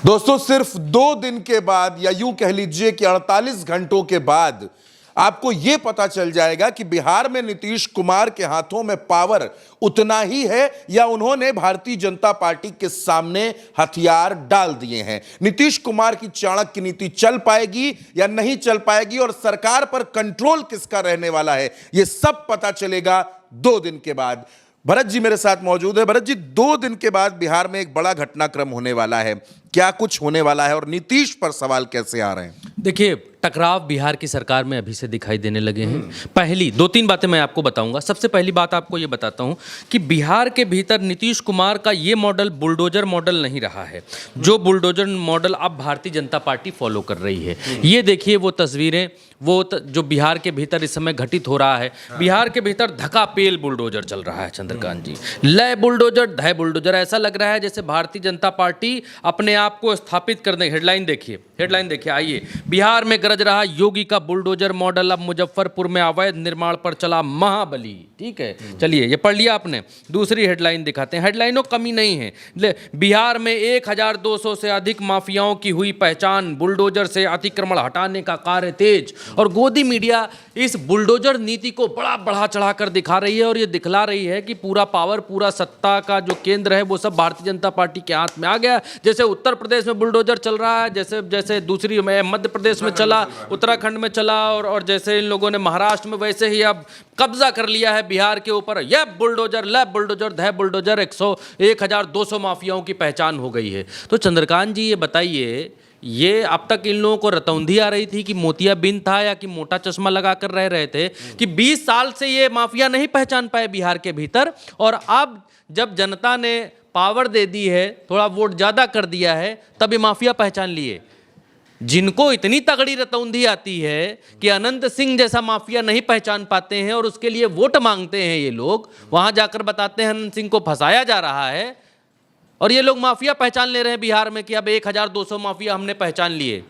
दोस्तों, सिर्फ 2 दिन के बाद या यूं कह लीजिए कि 48 घंटों के बाद आपको यह पता चल जाएगा कि बिहार में नीतीश कुमार के हाथों में पावर उतना ही है या उन्होंने भारतीय जनता पार्टी के सामने हथियार डाल दिए हैं। नीतीश कुमार की चाणक्य नीति चल पाएगी या नहीं चल पाएगी और सरकार पर कंट्रोल किसका रहने वाला है, यह सब पता चलेगा 2 दिन के बाद। भरत जी मेरे साथ मौजूद है। भरत जी, 2 दिन के बाद बिहार में एक बड़ा घटनाक्रम होने वाला है, क्या कुछ होने वाला है और नीतीश पर सवाल कैसे आ रहे हैं? देखिए, टकराव बिहार की सरकार में अभी से दिखाई देने लगे हैं। पहली 2-3 बातें मैं आपको बताऊंगा। सबसे पहली बात आपको ये बताता हूं कि बिहार के भीतर नीतीश कुमार का ये मॉडल बुलडोजर मॉडल नहीं रहा है, जो बुलडोजर मॉडल अब भारतीय जनता पार्टी फॉलो कर रही है। ये देखिए वो तस्वीरें, जो बिहार के भीतर इस समय घटित हो रहा है। बिहार के भीतर धकापेल बुलडोजर चल रहा है चंद्रकांत जी, लय बुलडोजर धय बुलडोजर। ऐसा लग रहा है जैसे भारतीय जनता पार्टी अपने आप को स्थापित करने। हेडलाइन देखिए, आइए। बिहार में गरज रहा योगी का बुलडोजर मॉडल, अब मुजफ्फरपुर में अवैध निर्माण पर चला महाबली। ठीक है, चलिए ये पढ़ लिया आपने। दूसरी हेडलाइन दिखाते हैं। हेडलाइनों कमी नहीं है। बिहार में 1200 से अधिक माफियाओं की हुई पहचान, बुलडोजर से अतिक्रमण हटाने का कार्य तेज। और गोदी मीडिया इस बुलडोजर नीति को बड़ा बढ़ा चढ़ाकर दिखा रही है और ये दिखला रही है कि पूरा पावर, पूरा सत्ता का जो केंद्र है वो सब भारतीय जनता पार्टी के हाथ में आ गया। जैसे उत्तर प्रदेश में बुलडोजर चल रहा है, जैसे दूसरी में मध्य प्रदेश में चला, उत्तराखंड में चला, और जैसे इन लोगों ने महाराष्ट्र में, वैसे ही अब कब्जा कर लिया है बिहार के ऊपर। यह बुलडोजर, लैब बुलडोजर, धय बुलडोजर, 1200 माफियाओं की पहचान हो गई है। तो चंद्रकांत जी ये बताइए, ये अब तक इन लोगों को रतौंधी आ रही थी कि मोतियाबिंद था या कि मोटा चश्मा लगा कर रह रहे थे कि 20 साल से ये माफिया नहीं पहचान पाए बिहार के भीतर, और अब जब जनता ने पावर दे दी है, थोड़ा वोट ज़्यादा कर दिया है, तब ये माफिया पहचान लिए। जिनको इतनी तगड़ी रतौंधी आती है कि अनंत सिंह जैसा माफिया नहीं पहचान पाते हैं और उसके लिए वोट मांगते हैं ये लोग, वहाँ जाकर बताते हैं अनंत सिंह को फंसाया जा रहा है, और ये लोग माफिया पहचान ले रहे हैं बिहार में कि अब 1200 माफिया हमने पहचान लिए।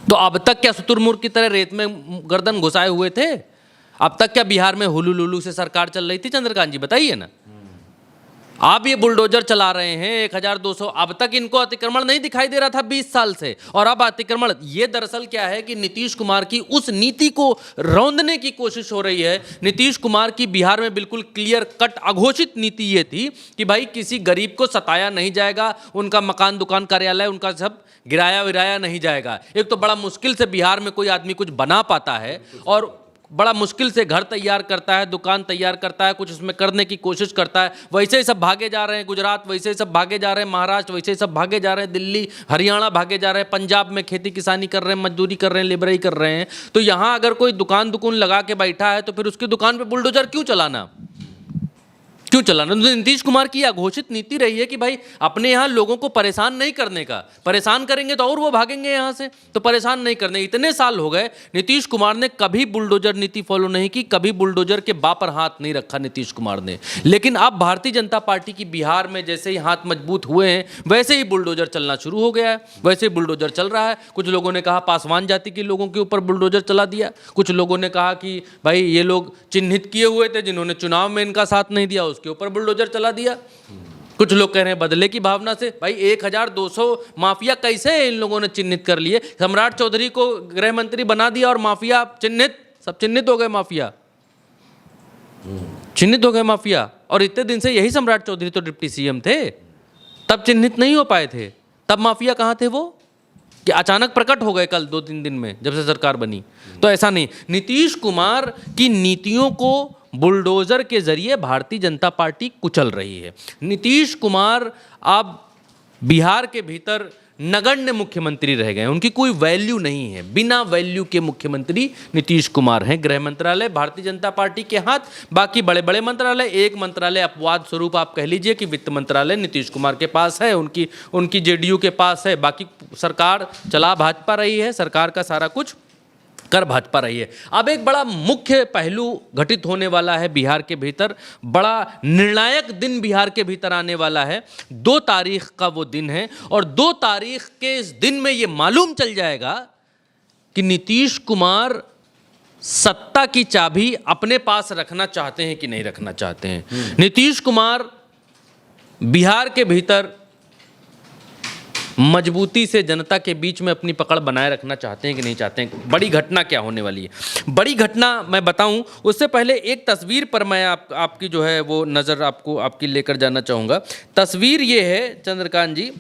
तो अब तक क्या शुतुरमुर्ग की तरह रेत में गर्दन घुसाए हुए थे? अब तक क्या बिहार में हुलू लुलू से सरकार चल रही थी? चंद्रकांत जी बताइए ना। आप ये बुलडोजर चला रहे हैं 1200। अब तक इनको अतिक्रमण नहीं दिखाई दे रहा था 20 साल से, और अब अतिक्रमण। ये दरअसल क्या है कि नीतीश कुमार की उस नीति को रौंदने की कोशिश हो रही है। नीतीश कुमार की बिहार में बिल्कुल क्लियर कट अघोषित नीति ये थी कि भाई किसी गरीब को सताया नहीं जाएगा, उनका मकान, दुकान, कार्यालय, उनका सब गिराया विराया नहीं जाएगा। एक तो बड़ा मुश्किल से बिहार में कोई आदमी कुछ बना पाता है और बड़ा मुश्किल से घर तैयार करता है, दुकान तैयार करता है, कुछ उसमें करने की कोशिश करता है। वैसे ही सब भागे जा रहे हैं गुजरात, वैसे ही सब भागे जा रहे हैं महाराष्ट्र, वैसे ही सब भागे जा रहे हैं दिल्ली, हरियाणा भागे जा रहे हैं, पंजाब में खेती किसानी कर रहे हैं, मजदूरी कर रहे हैं, लेबराई कर रहे हैं। तो यहाँ अगर कोई दुकान लगा के बैठा है तो फिर उसकी दुकान पर बुलडोजर क्यों चलाना? तो नीतीश कुमार की अघोषित नीति रही है कि भाई अपने यहाँ लोगों को परेशान नहीं करने का। परेशान करेंगे तो और वो भागेंगे यहाँ से, तो परेशान नहीं करने। इतने साल हो गए, नीतीश कुमार ने कभी बुलडोजर नीति फॉलो नहीं की, कभी बुलडोजर के बाप पर हाथ नहीं रखा नीतीश कुमार ने। लेकिन अब भारतीय जनता पार्टी की बिहार में जैसे ही हाथ मजबूत हुए हैं, वैसे ही बुलडोजर चलना शुरू हो गया है, वैसे ही बुलडोजर चल रहा है। कुछ लोगों ने कहा पासवान जाति के लोगों के ऊपर बुलडोजर चला दिया, कुछ लोगों ने कहा कि भाई ये लोग चिन्हित किए हुए थे जिन्होंने चुनाव में इनका साथ नहीं दिया, उसके ऊपर बुलडोजर चला दिया। कुछ लोग कह रहे हैं बदले की भावना से। भाई 1200 माफिया कैसे इन लोगों ने चिन्हित कर लिए? सम्राट चौधरी को गृह मंत्री बना दिया और माफिया सब चिन्हित हो गए। माफिया चिन्हित हो गए माफिया। और इतने दिन से यही सम्राट चौधरी तो डिप्टी सीएम थे, तब चिन्हित नहीं हो पाए थे। तब माफिया कहाँ थे वो कि अचानक प्रकट हो गए कल 2-3 दिन में जब से सरकार बनी? तो ऐसा नहीं। नीतीश कुमार की नीतियों को बुलडोजर के जरिए भारतीय जनता पार्टी कुचल रही है। नीतीश कुमार अब बिहार के भीतर नगण्य मुख्यमंत्री रह गए, उनकी कोई वैल्यू नहीं है। बिना वैल्यू के मुख्यमंत्री नीतीश कुमार हैं। गृह मंत्रालय भारतीय जनता पार्टी के हाथ, बाकी बड़े बड़े मंत्रालय, एक मंत्रालय अपवाद स्वरूप आप कह लीजिए कि वित्त मंत्रालय नीतीश कुमार के पास है, उनकी जेडीयू के पास है। बाकी सरकार चला भाजपा रही है, सरकार का सारा कुछ कर भाजपा रही है। अब एक बड़ा मुख्य पहलू घटित होने वाला है बिहार के भीतर, बड़ा निर्णायक दिन बिहार के भीतर आने वाला है। 2 तारीख का वो दिन है, और 2 तारीख के इस दिन में ये मालूम चल जाएगा कि नीतीश कुमार सत्ता की चाबी अपने पास रखना चाहते हैं कि नहीं रखना चाहते हैं। नीतीश कुमार बिहार के भीतर मजबूती से जनता के बीच में अपनी पकड़ बनाए रखना चाहते हैं कि नहीं चाहते हैं। बड़ी घटना क्या होने वाली है, बड़ी घटना मैं बताऊं उससे पहले एक तस्वीर पर मैं आपकी जो है वो नज़र आपकी लेकर जाना चाहूँगा। तस्वीर ये है चंद्रकांत जी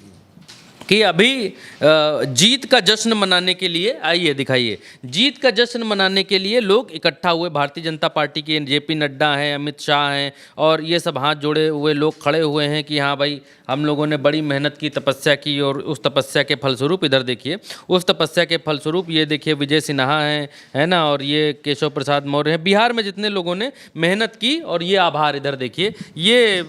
कि अभी जीत का जश्न मनाने के लिए, आइए दिखाइए, जीत का जश्न मनाने के लिए लोग इकट्ठा हुए। भारतीय जनता पार्टी के जेपी नड्डा हैं, अमित शाह हैं और ये सब हाथ जोड़े हुए लोग खड़े हुए हैं कि हाँ भाई हम लोगों ने बड़ी मेहनत की, तपस्या की और उस तपस्या के फलस्वरूप, इधर देखिए, उस तपस्या के फलस्वरूप ये देखिए विजय सिन्हा हैं, है ना, और ये केशव प्रसाद मौर्य हैं। बिहार में जितने लोगों ने मेहनत की और ये आभार, इधर देखिए, ये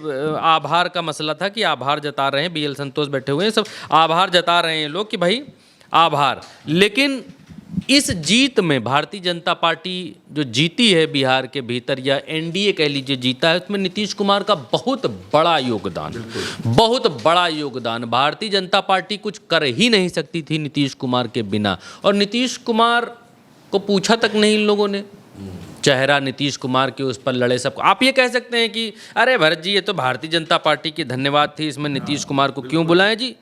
आभार का मसला था कि आभार जता रहे हैं, BL संतोष बैठे हुए हैं, सब आभार जता रहे हैं लोग कि भाई आभार। लेकिन इस जीत में भारतीय जनता पार्टी जो जीती है बिहार के भीतर, या NDA कह लीजिए जीता है, उसमें नीतीश कुमार का बहुत बड़ा योगदान, बहुत बड़ा योगदान। भारतीय जनता पार्टी कुछ कर ही नहीं सकती थी नीतीश कुमार के बिना, और नीतीश कुमार को पूछा तक नहीं इन लोगों ने। चेहरा नीतीश कुमार के उस पर लड़े सबको। आप ये कह सकते हैं कि अरे भरत जी ये तो भारतीय जनता पार्टी की धन्यवाद थी, इसमें नीतीश कुमार को क्यों बुलाएं जी,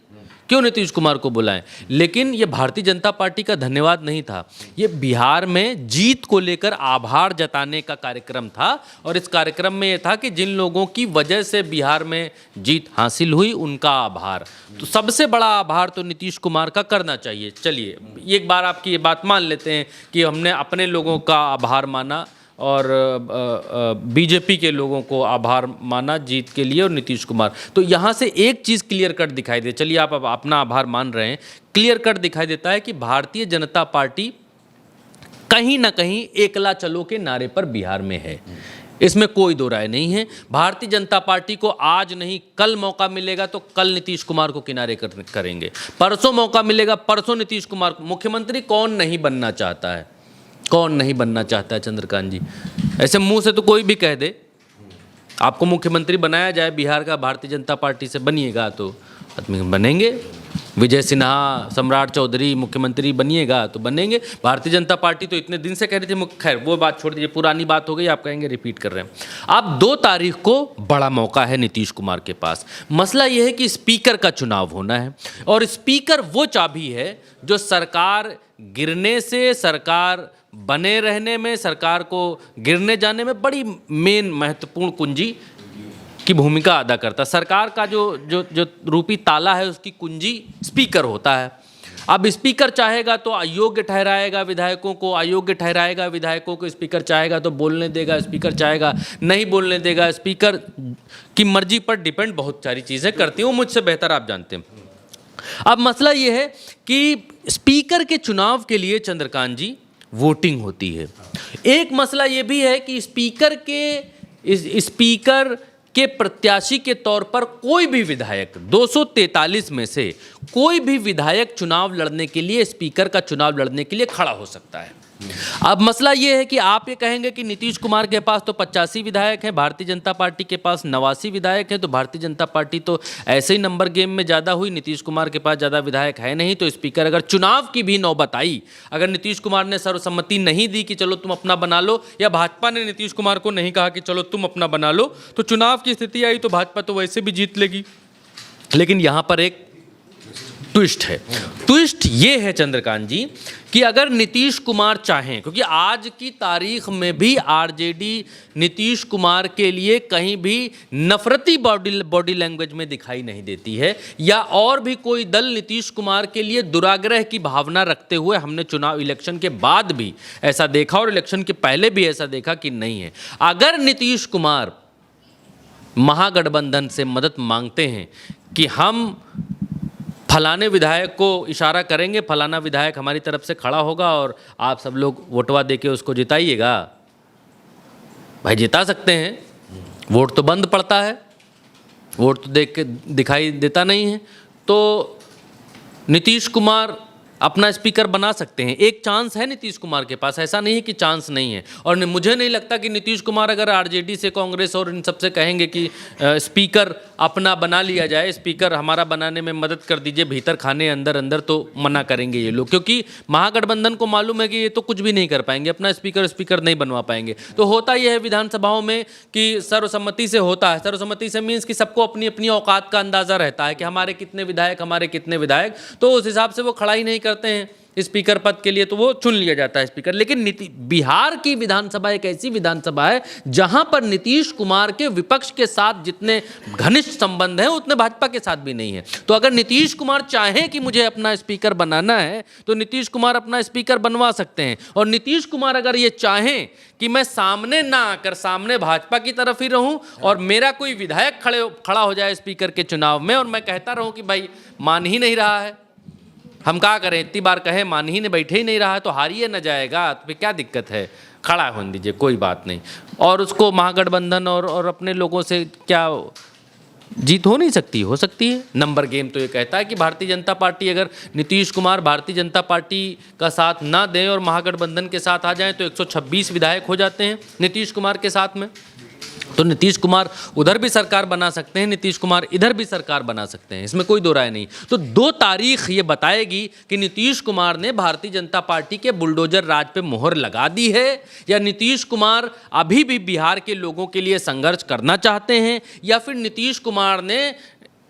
क्यों नीतीश कुमार को बुलाएं। लेकिन ये भारतीय जनता पार्टी का धन्यवाद नहीं था, ये बिहार में जीत को लेकर आभार जताने का कार्यक्रम था। और इस कार्यक्रम में ये था कि जिन लोगों की वजह से बिहार में जीत हासिल हुई उनका आभार, तो सबसे बड़ा आभार तो नीतीश कुमार का करना चाहिए। चलिए एक बार आपकी ये बात मान लेते हैं कि हमने अपने लोगों का आभार माना और बीजेपी के लोगों को आभार माना जीत के लिए, और नीतीश कुमार, तो यहाँ से एक चीज़ क्लियर कट दिखाई दे। चलिए आप अब अपना आभार मान रहे हैं, क्लियर कट दिखाई देता है कि भारतीय जनता पार्टी कहीं ना कहीं एकला चलो के नारे पर बिहार में है, इसमें कोई दो राय नहीं है। भारतीय जनता पार्टी को आज नहीं कल मौका मिलेगा तो कल नीतीश कुमार को किनारे करेंगे, परसों मौका मिलेगा परसों नीतीश कुमार को। मुख्यमंत्री कौन नहीं बनना चाहता है, कौन नहीं बनना चाहता है चंद्रकांत जी? ऐसे मुंह से तो कोई भी कह दे आपको मुख्यमंत्री बनाया जाए बिहार का, भारतीय जनता पार्टी से बनिएगा तो आदमी बनेंगे। विजय सिन्हा, सम्राट चौधरी मुख्यमंत्री बनिएगा तो बनेंगे। भारतीय जनता पार्टी तो इतने दिन से कह रही थी, खैर वो बात छोड़ दीजिए, पुरानी बात हो गई, आप कहेंगे रिपीट कर रहे हैं। अब 2 तारीख को बड़ा मौका है नीतीश कुमार के पास। मसला ये है कि स्पीकर का चुनाव होना है, और स्पीकर वो चाबी है जो सरकार गिरने से, सरकार बने रहने में, सरकार को गिरने जाने में बड़ी मेन महत्वपूर्ण कुंजी की भूमिका अदा करता है। सरकार का जो रूपी ताला है उसकी कुंजी स्पीकर होता है। अब स्पीकर चाहेगा तो अयोग्य ठहराएगा विधायकों को, अयोग्य ठहराएगा विधायकों को, स्पीकर चाहेगा तो बोलने देगा, स्पीकर चाहेगा नहीं बोलने देगा। स्पीकर की मर्जी पर डिपेंड बहुत सारी चीज़ें करती हैं, वो मुझसे बेहतर आप जानते हैं। अब मसला ये है कि स्पीकर के चुनाव के लिए चंद्रकांत जी वोटिंग होती है। एक मसला ये भी है कि स्पीकर के प्रत्याशी के तौर पर कोई भी विधायक, 243 में से कोई भी विधायक चुनाव लड़ने के लिए, स्पीकर का चुनाव लड़ने के लिए खड़ा हो सकता है। अब मसला ये है कि आप ये कहेंगे कि नीतीश कुमार के पास तो 85 विधायक हैं, भारतीय जनता पार्टी के पास 89 विधायक हैं, तो भारतीय जनता पार्टी तो ऐसे ही नंबर गेम में ज़्यादा हुई, नीतीश कुमार के पास ज़्यादा विधायक है नहीं। तो स्पीकर अगर चुनाव की भी नौबत आई, अगर नीतीश कुमार ने सर्वसम्मति नहीं दी कि चलो तुम अपना बना लो, या भाजपा ने नीतीश कुमार को नहीं कहा कि चलो तुम अपना बना लो, तो चुनाव की स्थिति आई तो भाजपा तो वैसे भी जीत लेगी। लेकिन यहाँ पर एक ट्विस्ट है। ट्विस्ट ये है चंद्रकांत जी कि अगर नीतीश कुमार चाहें, क्योंकि आज की तारीख में भी आरजेडी नीतीश कुमार के लिए कहीं भी नफरती बॉडी लैंग्वेज में दिखाई नहीं देती है, या और भी कोई दल नीतीश कुमार के लिए दुराग्रह की भावना रखते हुए हमने चुनाव इलेक्शन के बाद भी ऐसा देखा और इलेक्शन के पहले भी ऐसा देखा कि नहीं है। अगर नीतीश कुमार महागठबंधन से मदद मांगते हैं कि हम फलाने विधायक को इशारा करेंगे, फलाना विधायक हमारी तरफ से खड़ा होगा और आप सब लोग वोटवा देके उसको जिताइएगा, भाई जिता सकते हैं, वोट तो बंद पड़ता है, वोट तो देख के दिखाई देता नहीं है। तो नीतीश कुमार अपना स्पीकर बना सकते हैं। एक चांस है नीतीश कुमार के पास, ऐसा नहीं है कि चांस नहीं है। और मुझे नहीं लगता कि नीतीश कुमार अगर आरजेडी से, कांग्रेस और इन सबसे कहेंगे कि स्पीकर अपना बना लिया जाए, स्पीकर हमारा बनाने में मदद कर दीजिए भीतर खाने अंदर अंदर, तो मना करेंगे ये लोग, क्योंकि महागठबंधन को मालूम है कि ये तो कुछ भी नहीं कर पाएंगे, अपना स्पीकर नहीं बनवा पाएंगे। तो होता यह है विधानसभाओं में कि सर्वसम्मति से होता है। सर्वसम्मति से मीन्स कि सबको अपनी अपनी औकात का अंदाजा रहता है कि हमारे कितने विधायक, तो उस हिसाब से वो खड़ा ही नहीं करते हैं स्पीकर पद के लिए, तो वो चुन लिया जाता है स्पीकर। लेकिन बिहार की विधानसभा एक ऐसी विधानसभा है जहां पर नीतीश कुमार के विपक्ष के साथ जितने घनिष्ठ संबंध हैं उतने भाजपा के साथ भी नहीं है। तो अगर नीतीश कुमार चाहें कि मुझे अपना स्पीकर बनाना है तो नीतीश कुमार अपना स्पीकर बनवा सकते हैं। और नीतीश कुमार अगर ये चाहें कि मैं सामने ना आकर सामने भाजपा की तरफ ही रहूं और मेरा कोई विधायक खड़ा हो जाए स्पीकर के चुनाव में और मैं कहता रहूं कि भाई मान ही नहीं रहा है, हम क्या करें, इतनी बार कहे मान ही नहीं, बैठे ही नहीं रहा है, तो हारिए न जाएगा, तो फिर क्या दिक्कत है, खड़ा होने दीजिए, कोई बात नहीं। और उसको महागठबंधन और अपने लोगों से क्या जीत हो नहीं सकती? हो सकती है। नंबर गेम तो ये कहता है कि भारतीय जनता पार्टी, अगर नीतीश कुमार भारतीय जनता पार्टी का साथ ना दें और महागठबंधन के साथ आ जाएं तो 126 विधायक हो जाते हैं नीतीश कुमार के साथ में। तो नीतीश कुमार उधर भी सरकार बना सकते हैं, नीतीश कुमार इधर भी सरकार बना सकते हैं, इसमें कोई दो राय नहीं। तो 2 तारीख ये बताएगी कि नीतीश कुमार ने भारतीय जनता पार्टी के बुलडोजर राज पे मोहर लगा दी है या नीतीश कुमार अभी भी बिहार के लोगों के लिए संघर्ष करना चाहते हैं, या फिर नीतीश कुमार ने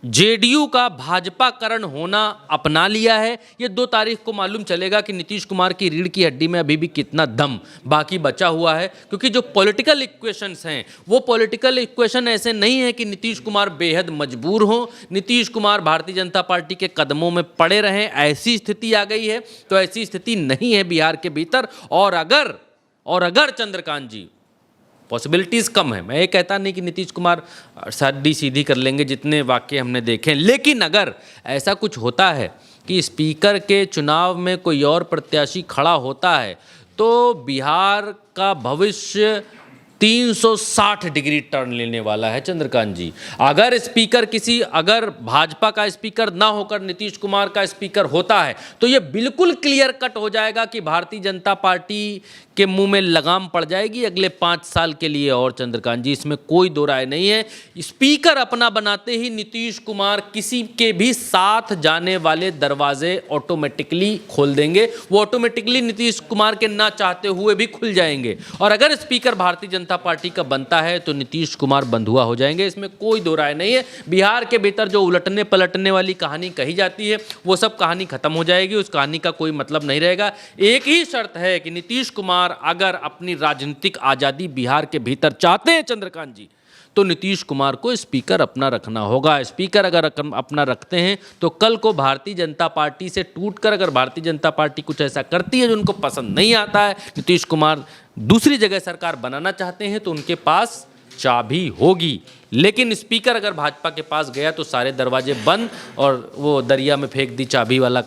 जेडीयू का भाजपाकरण होना अपना लिया है। ये 2 तारीख को मालूम चलेगा कि नीतीश कुमार की रीढ़ की हड्डी में अभी भी कितना दम बाकी बचा हुआ है। क्योंकि जो पॉलिटिकल इक्वेशंस हैं वो पॉलिटिकल इक्वेशन ऐसे नहीं है कि नीतीश कुमार बेहद मजबूर हो, नीतीश कुमार भारतीय जनता पार्टी के कदमों में पड़े रहें, ऐसी स्थिति आ गई है। तो ऐसी स्थिति नहीं है बिहार के भीतर। और अगर चंद्रकांत जी, पॉसिबिलिटीज़ कम है, मैं ये कहता नहीं कि नीतीश कुमार सादी सीधी कर लेंगे, जितने वाक्य हमने देखे, लेकिन अगर ऐसा कुछ होता है कि स्पीकर के चुनाव में कोई और प्रत्याशी खड़ा होता है तो बिहार का भविष्य 360 डिग्री टर्न लेने वाला है चंद्रकांत जी। अगर भाजपा का स्पीकर ना होकर नीतीश कुमार का स्पीकर होता है तो ये बिल्कुल क्लियर कट हो जाएगा कि भारतीय जनता पार्टी के मुंह में लगाम पड़ जाएगी अगले 5 साल के लिए। और चंद्रकांत जी, इसमें कोई दो राय नहीं है। स्पीकर अपना बनाते ही नीतीश कुमार किसी के भी साथ जाने वाले दरवाजे ऑटोमेटिकली खोल देंगे, वो ऑटोमेटिकली नीतीश कुमार के ना चाहते हुए भी खुल जाएंगे। और अगर स्पीकर भारतीय जनता पार्टी का बनता है तो नीतीश कुमार बंधुआ हो जाएंगे, इसमें कोई दो राय नहीं है। बिहार के भीतर जो उलटने पलटने वाली कहानी कही जाती है वो सब कहानी खत्म हो जाएगी, उस कहानी का कोई मतलब नहीं रहेगा। एक ही शर्त है कि नीतीश कुमार अगर अपनी राजनीतिक आजादी बिहार के भीतर चाहते हैं चंद्रकांत जी, तो नीतीश कुमार को स्पीकर अपना रखना होगा। स्पीकर अगर अपना रखते हैं तो कल को भारतीय जनता पार्टी से टूटकर अगर भारतीय जनता पार्टी कुछ ऐसा करती है जो उनको पसंद नहीं आता है, नीतीश कुमार दूसरी जगह सरकार बनाना चाहते हैं, तो उनके पास चाबी होगी। लेकिन स्पीकर अगर भाजपा के पास गया तो सारे दरवाजे बंद और वो दरिया में फेंक दी चाबी वाला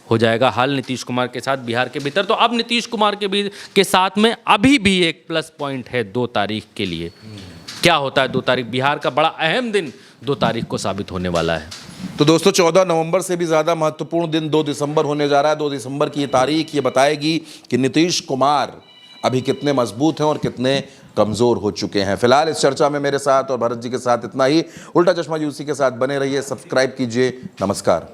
हो जाएगा हाल नीतीश कुमार के साथ बिहार के भीतर। तो अब नीतीश कुमार के साथ में अभी भी एक प्लस पॉइंट है 2 तारीख के लिए। क्या होता है 2 तारीख? बिहार का बड़ा अहम दिन 2 तारीख को साबित होने वाला है। तो दोस्तों 14 नवंबर से भी ज़्यादा महत्वपूर्ण दिन 2 दिसंबर होने जा रहा है। 2 दिसंबर की ये तारीख ये बताएगी कि नीतीश कुमार अभी कितने मजबूत हैं और कितने कमज़ोर हो चुके हैं। फिलहाल इस चर्चा में मेरे साथ और भरत जी के साथ इतना ही। उल्टा चश्मा यूसी के साथ बने रहिए, सब्सक्राइब कीजिए। नमस्कार।